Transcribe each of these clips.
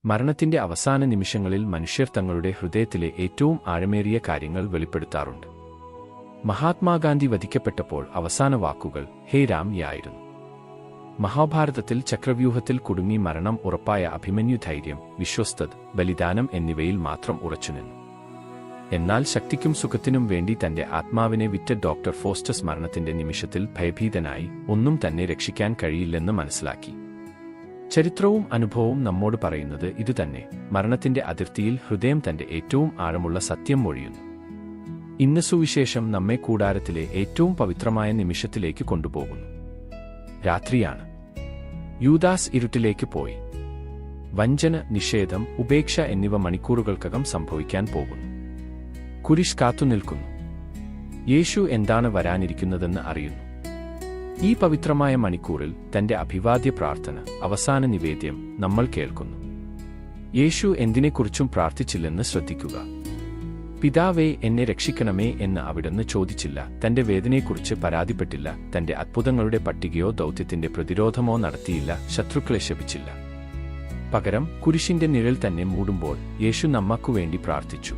മരണത്തിന്റെ അവസാന നിമിഷങ്ങളിൽ മനുഷ്യർ തങ്ങളുടെ ഹൃദയത്തിലെ ഏറ്റവും ആഴമേറിയ കാര്യങ്ങൾ വെളിപ്പെടുത്താറുണ്ട്. മഹാത്മാഗാന്ധി വധിക്കപ്പെട്ടപ്പോൾ അവസാന വാക്കുകൾ ഹേ രാം യായിരുന്നു. മഹാഭാരതത്തിൽ ചക്രവ്യൂഹത്തിൽ കുടുങ്ങി മരണം ഉറപ്പായ അഭിമന്യു ധൈര്യം, വിശ്വസ്തത, ബലിദാനം എന്നിവയിൽ മാത്രം ഉറച്ചുനിന്നു. എന്നാൽ ശക്തിക്കും സുഖത്തിനും വേണ്ടി തന്റെ ആത്മാവിനെ വിറ്റ ഡോക്ടർ ഫോസ്റ്റസ് മരണത്തിന്റെ നിമിഷത്തിൽ ഭയഭീതനായി ഒന്നും തന്നെ രക്ഷിക്കാൻ കഴിയില്ലെന്ന് മനസ്സിലാക്കി. ചരിത്രവും അനുഭവവും നമ്മോട് പറയുന്നത് ഇതുതന്നെ. മരണത്തിന്റെ അതിർത്തിയിൽ ഹൃദയം തന്റെ ഏറ്റവും ആഴമുള്ള സത്യം മൊഴിയുന്നു. ഇന്ന് സുവിശേഷം നമ്മെ കൂടാരത്തിലെ ഏറ്റവും പവിത്രമായ നിമിഷത്തിലേക്ക് കൊണ്ടുപോകുന്നു. രാത്രിയാണ്. യൂദാസ് ഇരുട്ടിലേക്ക് പോയി. വഞ്ചന, നിഷേധം, ഉപേക്ഷ എന്നിവ മണിക്കൂറുകൾക്കകം സംഭവിക്കാൻ പോകുന്നു. കുരിശ് കാത്തുനിൽക്കുന്നു. യേശു എന്താണ് വരാനിരിക്കുന്നതെന്ന് അറിയുന്നു. ഈ പവിത്രമായ മണിക്കൂറിൽ തന്റെ അഭിവാദ്യ പ്രാർത്ഥന, അവസാന നിവേദ്യം നമ്മൾ കേൾക്കുന്നു. യേശു എന്തിനെക്കുറിച്ചും പ്രാർത്ഥിച്ചില്ലെന്ന് ശ്രദ്ധിക്കുക. പിതാവേ, എന്നെ രക്ഷിക്കണമേ എന്ന് അവിടുന്ന് ചോദിച്ചില്ല. തന്റെ വേദനയെക്കുറിച്ച് പരാതിപ്പെട്ടില്ല. തന്റെ അത്ഭുതങ്ങളുടെ പട്ടികയോ ദൗത്യത്തിന്റെ പ്രതിരോധമോ നടത്തിയില്ല. ശത്രുക്കളെ ശപിച്ചില്ല. പകരം കുരിശിന്റെ നിഴൽ തന്നെ മൂടുമ്പോൾ യേശു നമ്മക്കുവേണ്ടി പ്രാർത്ഥിച്ചു.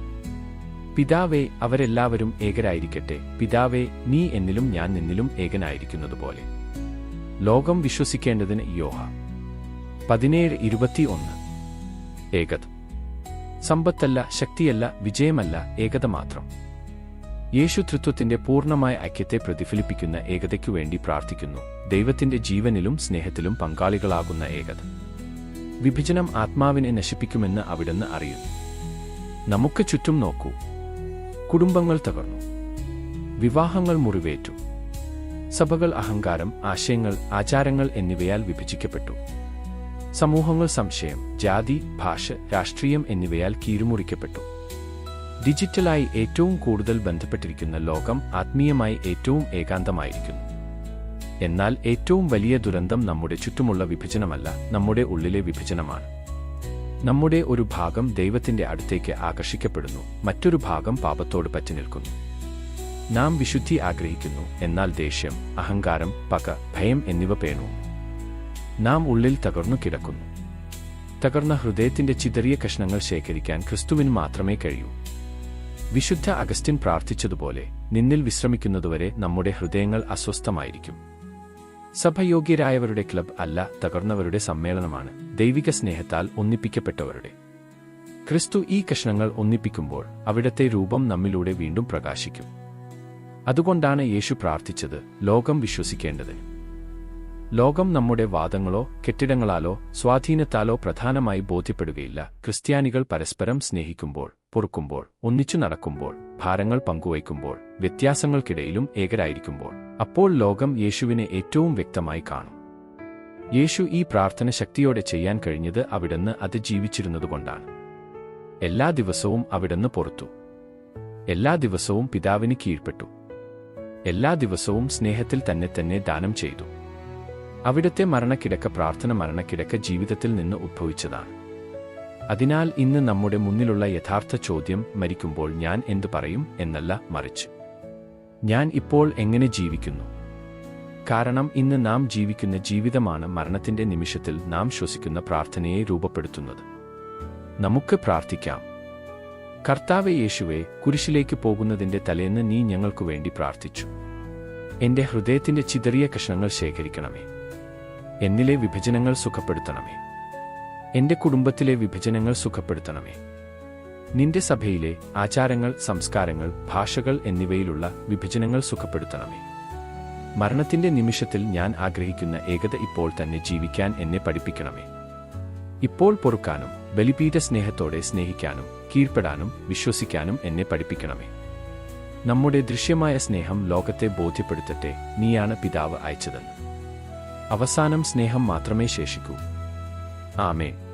പിതാവേ, അവരെല്ലാവരും ഏകരായിരിക്കട്ടെ. പിതാവേ, നീ എന്നിലും ഞാൻ നിന്നിലും ഏകനായിരിക്കുന്നതുപോലെ. ലോകം വിശ്വസിക്കേണ്ടതിന് യോഹ 17:21. ഏകത. സമ്പത്തല്ല, ശക്തിയല്ല, വിജയമല്ല, ഏകത മാത്രം. യേശു തൃത്വത്തിന്റെ പൂർണ്ണമായ ഐക്യത്തെ പ്രതിഫലിപ്പിക്കുന്ന ഏകതയ്ക്കുവേണ്ടി പ്രാർത്ഥിക്കുന്നു. ദൈവത്തിന്റെ ജീവനിലും സ്നേഹത്തിലും പങ്കാളികളാകുന്ന ഏകത. വിഭജനം ആത്മാവിനെ നശിപ്പിക്കുമെന്ന് അവിടുന്ന് അറിയുന്നു. നമുക്ക് ചുറ്റും നോക്കൂ. കുടുംബങ്ങൾ തകർന്നു. വിവാഹങ്ങൾ മുറിവേറ്റു. സഭകൾ അഹങ്കാരം, ആശയങ്ങൾ, ആചാരങ്ങൾ എന്നിവയാൽ വിഭജിക്കപ്പെട്ടു. സമൂഹങ്ങൾ സംശയം, ജാതി, ഭാഷ, രാഷ്ട്രീയം എന്നിവയാൽ കീറുമുറിക്കപ്പെട്ടു. ഡിജിറ്റലായി ഏറ്റവും കൂടുതൽ ബന്ധപ്പെട്ടിരിക്കുന്ന ലോകം ആത്മീയമായി ഏറ്റവും ഏകാന്തമായിരിക്കുന്നു. എന്നാൽ ഏറ്റവും വലിയ ദുരന്തം നമ്മുടെ ചുറ്റുമുള്ള വിഭജനമല്ല, നമ്മുടെ ഉള്ളിലെ വിഭജനമാണ്. നമ്മുടെ ഒരു ഭാഗം ദൈവത്തിന്റെ അടുത്തേക്ക് ആകർഷിക്കപ്പെടുന്നു, മറ്റൊരു ഭാഗം പാപത്തോട് പറ്റിനിൽക്കുന്നു. നാം വിശുദ്ധി ആഗ്രഹിക്കുന്നു, എന്നാൽ ദേഷ്യം, അഹങ്കാരം, പക, ഭയം എന്നിവ പേണുന്നു. നാം ഉള്ളിൽ തകർന്നു കിടക്കുന്നു. തകർന്ന ഹൃദയത്തിന്റെ ചിതറിയ കഷ്ണങ്ങൾ ശേഖരിക്കാൻ ക്രിസ്തുവിന് മാത്രമേ കഴിയൂ. വിശുദ്ധ അഗസ്റ്റിൻ പ്രാർത്ഥിച്ചതുപോലെ, നിന്നിൽ വിശ്രമിക്കുന്നതുവരെ നമ്മുടെ ഹൃദയങ്ങൾ അസ്വസ്ഥമായിരിക്കും. സഭയോഗ്യരായവരുടെ ക്ലബ് അല്ല, തകർന്നവരുടെ സമ്മേളനമാണ്, ദൈവിക സ്നേഹത്താൽ ഒന്നിപ്പിക്കപ്പെട്ടവരുടെ. ക്രിസ്തു ഈ കഷ്ണങ്ങൾ ഒന്നിപ്പിക്കുമ്പോൾ അവിടത്തെ രൂപം നമ്മിലൂടെ വീണ്ടും പ്രകാശിക്കും. അതുകൊണ്ടാണ് യേശു പ്രാർത്ഥിച്ചത്, ലോകം വിശ്വസിക്കേണ്ടതിന്. ലോകം നമ്മുടെ വാദങ്ങളോ കെട്ടിടങ്ങളാലോ സ്വാധീനത്താലോ പ്രധാനമായി ബോധ്യപ്പെടുകയില്ല. ക്രിസ്ത്യാനികൾ പരസ്പരം സ്നേഹിക്കുമ്പോൾ, പൊറുക്കുമ്പോൾ, ഒന്നിച്ചു നടക്കുമ്പോൾ, ഭാരങ്ങൾ പങ്കുവയ്ക്കുമ്പോൾ, വ്യത്യാസങ്ങൾക്കിടയിലും ഏകരായിരിക്കുമ്പോൾ, അപ്പോൾ ലോകം യേശുവിനെ ഏറ്റവും വ്യക്തമായി കാണും. യേശു ഈ പ്രാർത്ഥന ശക്തിയോടെ ചെയ്യാൻ കഴിഞ്ഞത് അവിടുന്ന് അത് ജീവിച്ചിരുന്നതുകൊണ്ടാണ്. എല്ലാ ദിവസവും അവിടുന്ന് പൊറുത്തു. എല്ലാ ദിവസവും പിതാവിന് കീഴ്പ്പെട്ടു. എല്ലാ ദിവസവും സ്നേഹത്തിൽ തന്നെ ദാനം ചെയ്തു. അവിടുത്തെ മരണക്കിടക്ക പ്രാർത്ഥന മരണക്കിടക്ക ജീവിതത്തിൽ നിന്ന് ഉദ്ഭവിച്ചതാണ്. അതിനാൽ ഇന്ന് നമ്മുടെ മുന്നിലുള്ള യഥാർത്ഥ ചോദ്യം മരിക്കുമ്പോൾ ഞാൻ എന്തു പറയും എന്നല്ല, മറിച്ച് ഞാൻ ഇപ്പോൾ എങ്ങനെ ജീവിക്കുന്നു. കാരണം ഇന്ന് നാം ജീവിക്കുന്ന ജീവിതമാണ് മരണത്തിന്റെ നിമിഷത്തിൽ നാം ശ്വസിക്കുന്ന പ്രാർത്ഥനയെ രൂപപ്പെടുത്തുന്നത്. നമുക്ക് പ്രാർത്ഥിക്കാം. കർത്താവേ യേശുവേ, കുരിശിലേക്ക് പോകുന്നതിന്റെ തലേന്ന് നീ ഞങ്ങൾക്കു വേണ്ടി പ്രാർത്ഥിച്ചു. എന്റെ ഹൃദയത്തിന്റെ ചിതറിയ കഷ്ണങ്ങൾ ശേഖരിക്കണമേ. എന്നിലെ വിഭജനങ്ങൾ സുഖപ്പെടുത്തണമേ. എന്റെ കുടുംബത്തിലെ വിഭജനങ്ങൾ സുഖപ്പെടുത്തണമേ. നിന്റെ സഭയിലെ ആചാരങ്ങൾ, സംസ്കാരങ്ങൾ, ഭാഷകൾ എന്നിവയിലുള്ള വിഭജനങ്ങൾ സുഖപ്പെടുത്തണമേ. മരണത്തിന്റെ നിമിഷത്തിൽ ഞാൻ ആഗ്രഹിക്കുന്ന ഏകത ഇപ്പോൾ തന്നെ ജീവിക്കാൻ എന്നെ പഠിപ്പിക്കണമേ. ഇപ്പോൾ പൊറുക്കാനും ബലിപീഠ സ്നേഹത്തോടെ സ്നേഹിക്കാനും കീഴ്പ്പെടാനും വിശ്വസിക്കാനും എന്നെ പഠിപ്പിക്കണമേ. നമ്മുടെ ദൃശ്യമായ സ്നേഹം ലോകത്തെ ബോധ്യപ്പെടുത്തട്ടെ, നീയാണ് പിതാവ് അയച്ചതെന്ന്. അവസാനം സ്നേഹം മാത്രമേ ശേഷിക്കൂ. ആമേൻ.